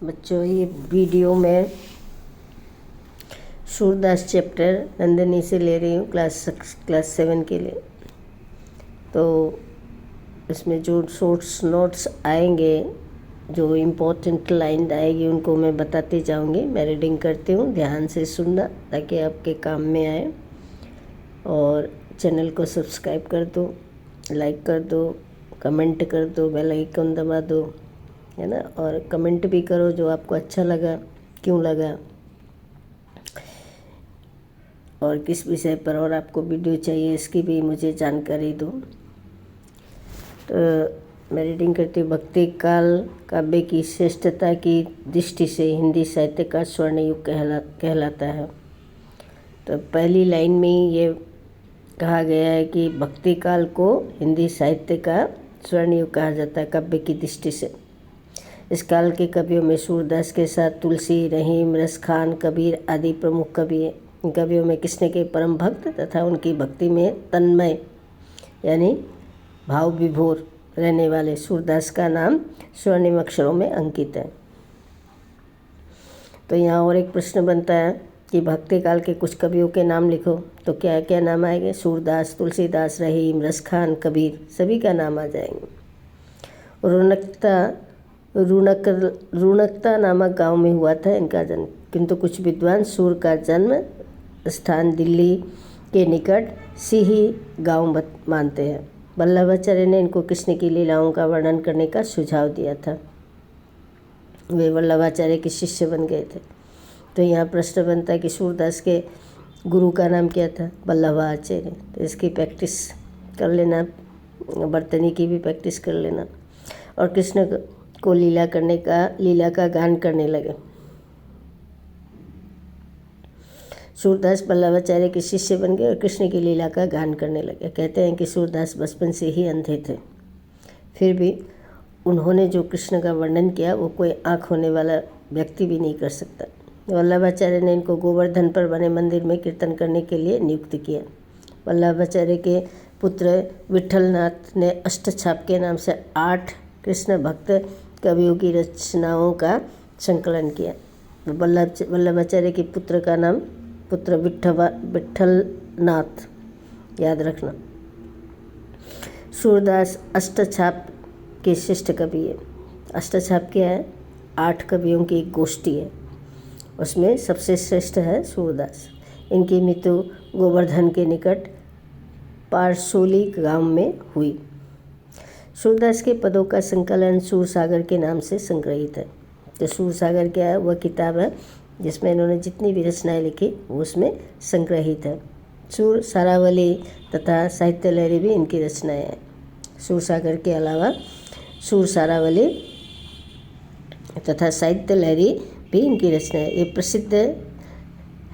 बच्चों, ये वीडियो में सूरदास चैप्टर नंदिनी से ले रही हूँ क्लास 7 के लिए। तो इसमें जो शॉर्ट्स नोट्स आएंगे, जो इम्पोर्टेंट लाइन आएगी, उनको मैं बताती जाऊँगी। मैं रीडिंग करती हूँ, ध्यान से सुनना ताकि आपके काम में आए। और चैनल को सब्सक्राइब कर दो, लाइक कर दो, कमेंट कर दो, बेल आइकन दबा दो, है ना। और कमेंट भी करो जो आपको अच्छा लगा, क्यों लगा, और किस विषय पर और आपको वीडियो चाहिए, इसकी भी मुझे जानकारी दो। तो मैं रीडिंग करती हूँ। भक्ति काल काव्य की श्रेष्ठता की दृष्टि से हिंदी साहित्य का स्वर्ण युग कहलाता है। तो पहली लाइन में ही ये कहा गया है कि भक्ति काल को हिंदी साहित्य का स्वर्ण युग कहा जाता है काव्य की दृष्टि से। इस काल के कवियों में सूरदास के साथ तुलसी, रहीम, रसखान, कबीर आदि प्रमुख कवि हैं। इन कवियों में कृष्ण के परम भक्त तथा उनकी भक्ति में तन्मय यानी भाव विभोर रहने वाले सूरदास का नाम स्वर्णिम अक्षरों में अंकित है। तो यहाँ और एक प्रश्न बनता है कि भक्ति काल के कुछ कवियों के नाम लिखो। तो क्या क्या नाम आएंगे? सूरदास, तुलसीदास, रहीम, रसखान, कबीर, सभी का नाम आ जाएंगे। रुणकता नामक गांव में हुआ था इनका जन्म, किंतु कुछ विद्वान सूर का जन्म स्थान दिल्ली के निकट सिही गांव मानते हैं। वल्लभाचार्य ने इनको कृष्ण की लीलाओं का वर्णन करने का सुझाव दिया था। वे वल्लभाचार्य के शिष्य बन गए थे। तो यहाँ प्रश्न बनता है कि सूरदास के गुरु का नाम क्या था? वल्लभाचार्य। तो इसकी प्रैक्टिस कर लेना, वर्तनी की भी प्रैक्टिस कर लेना। और कृष्ण को लीला का गान करने लगे। सूरदास वल्लभाचार्य के शिष्य बन गए और कृष्ण की लीला का गान करने लगे। कहते हैं कि सूरदास बचपन से ही अंधे थे, फिर भी उन्होंने जो कृष्ण का वर्णन किया वो कोई आँख होने वाला व्यक्ति भी नहीं कर सकता। वल्लभाचार्य ने इनको गोवर्धन पर बने मंदिर में कीर्तन करने के लिए नियुक्त किया। वल्लभाचार्य के पुत्र विठलनाथ ने अष्टछाप के नाम से 8 कृष्ण भक्त कवियों की रचनाओं का संकलन किया। वल्लभाचार्य के पुत्र का नाम विठलनाथ, याद रखना। सूरदास अष्टछाप के श्रेष्ठ कवि है। अष्टछाप क्या है? 8 कवियों की एक गोष्ठी है, उसमें सबसे श्रेष्ठ है सूरदास। इनकी मृत्यु गोवर्धन के निकट पारसोली गांव में हुई। सूरदास के पदों का संकलन सूरसागर के नाम से संग्रहित है। तो सूरसागर क्या है? वह किताब है जिसमें इन्होंने जितनी भी रचनाएं लिखी वो उसमें संग्रहित है। सूर सारावली तथा साहित्य लहरी भी इनकी रचनाएं हैं। सूरसागर के अलावा सूर सारावली तथा साहित्य लहरी भी इनकी रचनाएं। ये प्रसिद्ध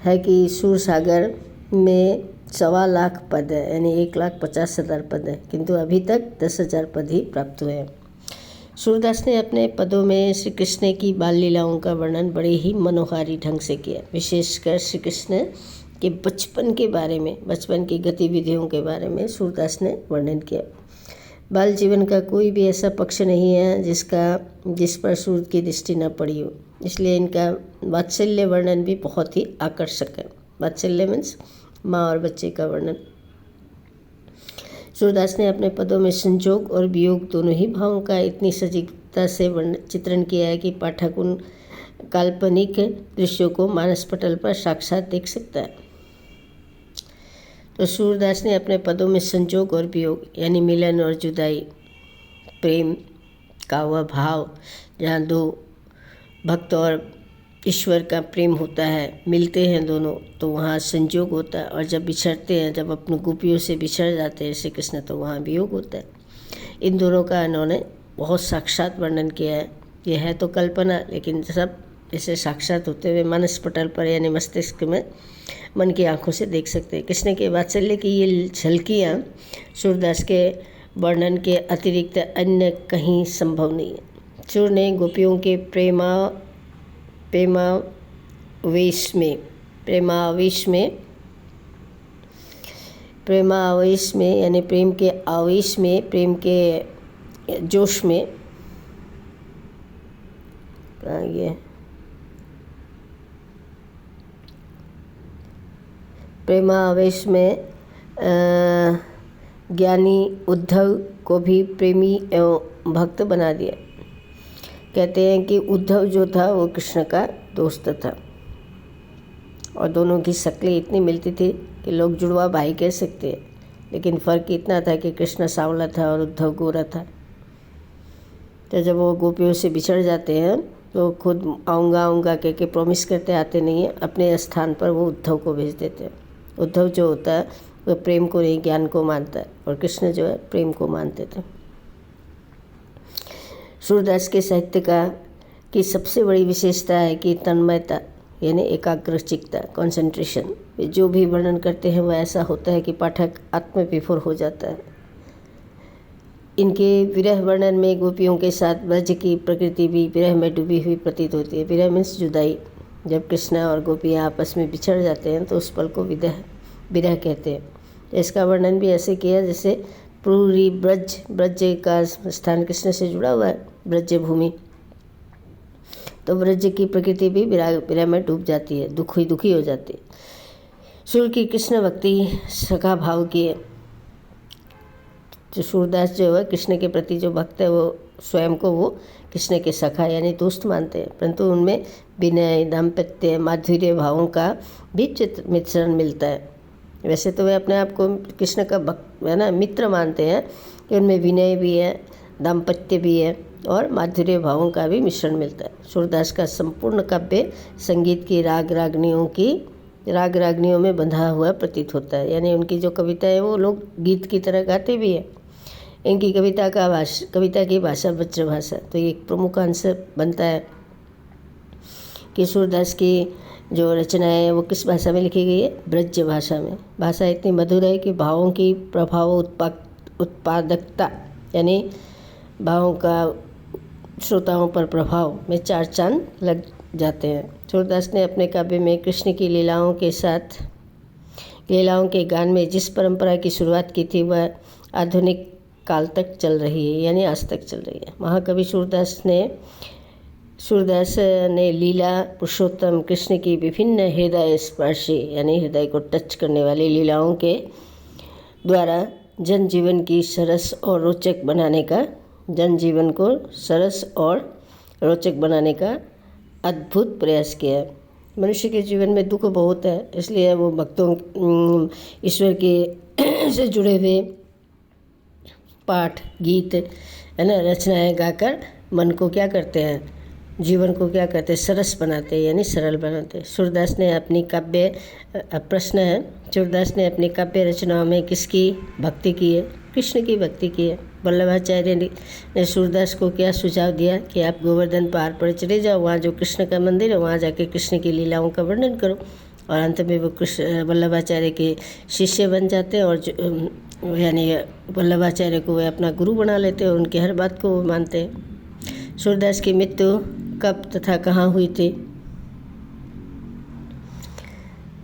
है कि सूरसागर में 1.25 लाख पद है, यानी 1,50,000 पद है, किंतु अभी तक 10,000 पद ही प्राप्त हुए हैं। सूरदास ने अपने पदों में श्री कृष्ण की बाल लीलाओं का वर्णन बड़े ही मनोहारी ढंग से किया। विशेषकर श्री कृष्ण के बचपन के बारे में, बचपन की गतिविधियों के बारे में सूरदास ने वर्णन किया। बाल जीवन का कोई भी ऐसा पक्ष नहीं है जिस पर सूर की दृष्टि न पड़ी हो, इसलिए इनका वात्सल्य वर्णन भी बहुत ही आकर्षक है। वात्सल्य मीन्स माँ और बच्चे का वर्णन। सूरदास ने अपने पदों में संजोग और वियोग दोनों ही भावों का इतनी सजीवता से चित्रण किया है कि पाठक उन काल्पनिक दृश्यों को मानस पटल पर साक्षात देख सकता है। तो सूरदास ने अपने पदों में संजोग और वियोग यानी मिलन और जुदाई, प्रेम का वह भाव जहाँ दो भक्त और ईश्वर का प्रेम होता है, मिलते हैं दोनों, तो वहाँ संजोग होता है। और जब बिछड़ते हैं, जब अपने गोपियों से बिछड़ जाते हैं श्री कृष्ण, तो वहाँ वियोग होता है। इन दोनों का इन्होंने बहुत साक्षात वर्णन किया है। यह है तो कल्पना, लेकिन सब इसे साक्षात होते हुए मानस पटल पर यानी मस्तिष्क में मन की आंखों से देख सकते हैं। कृष्ण के वात्सल्य की ये झलकियाँ सूरदास के वर्णन के अतिरिक्त अन्य कहीं संभव नहीं है। सूर ने गोपियों के प्रेमावेश में यानी प्रेम के आवेश में, प्रेम के जोश में कहाँ ये प्रेमावेश में ज्ञानी उद्धव को भी प्रेमी एवं भक्त बना दिया। कहते हैं कि उद्धव जो था वो कृष्ण का दोस्त था और दोनों की शक्लें इतनी मिलती थी कि लोग जुड़वा भाई कह सकते हैं, लेकिन फ़र्क इतना था कि कृष्ण सांवला था और उद्धव गोरा था। तो जब वो गोपियों से बिछड़ जाते हैं तो खुद आऊँगा कह के प्रॉमिस करते आते नहीं हैं, अपने स्थान पर वो उद्धव को भेज देते हैं। उद्धव जो होता है वो प्रेम को नहीं ज्ञान को मानता है और कृष्ण जो है प्रेम को मानते थे। सूरदास के साहित्य की सबसे बड़ी विशेषता है कि तन्मयता यानी एकाग्रचित्तता, कंसंट्रेशन। जो भी वर्णन करते हैं वह ऐसा होता है कि पाठक आत्मविभोर हो जाता है। इनके विरह वर्णन में गोपियों के साथ ब्रज की प्रकृति भी विरह में डूबी हुई प्रतीत होती है। विरह मीन्स जुदाई। जब कृष्ण और गोपियाँ आपस में बिछड़ जाते हैं तो उस पल को विरह कहते हैं। इसका वर्णन भी ऐसे किया जैसे पूरी ब्रज का स्थान कृष्ण से जुड़ा हुआ है, ब्रज भूमि, तो ब्रज की प्रकृति भी विरह में डूब जाती है, दुखी हो जाती है। सूर की कृष्ण भक्ति सखा भाव की है। जो सूरदास जो है कृष्ण के प्रति जो भक्त है वो स्वयं को वो कृष्ण के सखा यानी दोस्त मानते हैं, परंतु उनमें विनय, दाम्पत्य, माधुर्य भावों का भी मिश्रण मिलता है। वैसे तो वे अपने आप को कृष्ण का भक्त है ना मित्र मानते हैं कि उनमें विनय भी है, दाम्पत्य भी है और माधुर्य भावों का भी मिश्रण मिलता है। सूरदास का संपूर्ण काव्य संगीत की राग रागनियों में बंधा हुआ प्रतीत होता है। यानी उनकी जो कविता है वो लोग गीत की तरह गाते भी हैं। इनकी कविता की भाषा ब्रज भाषा, तो ये एक प्रमुख अंश बनता है कि सूरदास की जो रचनाएं है वो किस भाषा में लिखी गई है, ब्रज भाषा में। भाषा इतनी मधुर है कि भावों की प्रभाव उत्पादकता यानी भावों का श्रोताओं पर प्रभाव में चार चांद लग जाते हैं। सूरदास ने अपने काव्य में कृष्ण की लीलाओं के गान में जिस परंपरा की शुरुआत की थी वह आधुनिक काल तक चल रही है, यानी आज तक चल रही है। महाकवि सूरदास ने लीला पुरुषोत्तम कृष्ण की विभिन्न हृदय स्पर्शी यानी हृदय को टच करने वाली लीलाओं के द्वारा जनजीवन को सरस और रोचक बनाने का अद्भुत प्रयास किया है। मनुष्य के जीवन में दुख बहुत है, इसलिए वो भक्तों ईश्वर के से जुड़े हुए पाठ, गीत है ना, रचनाएं गाकर मन को क्या करते हैं, जीवन को क्या करते हैं, सरस बनाते हैं यानी सरल बनाते हैं। सूरदास ने अपनी काव्य रचनाओं में किसकी भक्ति की है, कृष्ण की भक्ति की है। वल्लभाचार्य ने सूरदास को क्या सुझाव दिया कि आप गोवर्धन पहाड़ पर चले जाओ, वहाँ जो कृष्ण का मंदिर है वहाँ जाके कृष्ण की लीलाओं का वर्णन करो। और अंत में वो वल्लभाचार्य के शिष्य बन जाते हैं और यानी वल्लभाचार्य को वे अपना गुरु बना लेते हैं और उनकी हर बात को वो मानते हैं। सूरदास की मृत्यु कब तथा कहाँ हुई थी?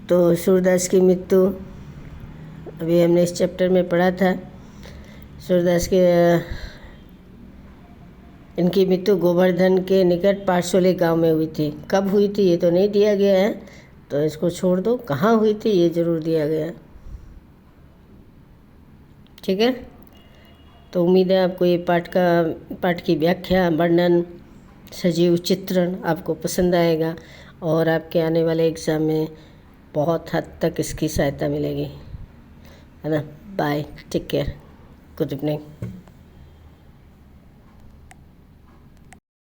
तो सूरदास की मृत्यु अभी हमने इस चैप्टर में पढ़ा था। सूरदास के इनकी मृत्यु गोवर्धन के निकट पारसोले गांव में हुई थी। कब हुई थी ये तो नहीं दिया गया है, तो इसको छोड़ दो। कहाँ हुई थी ये जरूर दिया गया है। ठीक है, तो उम्मीद है आपको ये पाठ की व्याख्या, वर्णन, सजीव चित्रण आपको पसंद आएगा और आपके आने वाले एग्ज़ाम में बहुत हद तक इसकी सहायता मिलेगी, है ना। Bye, take care, good evening.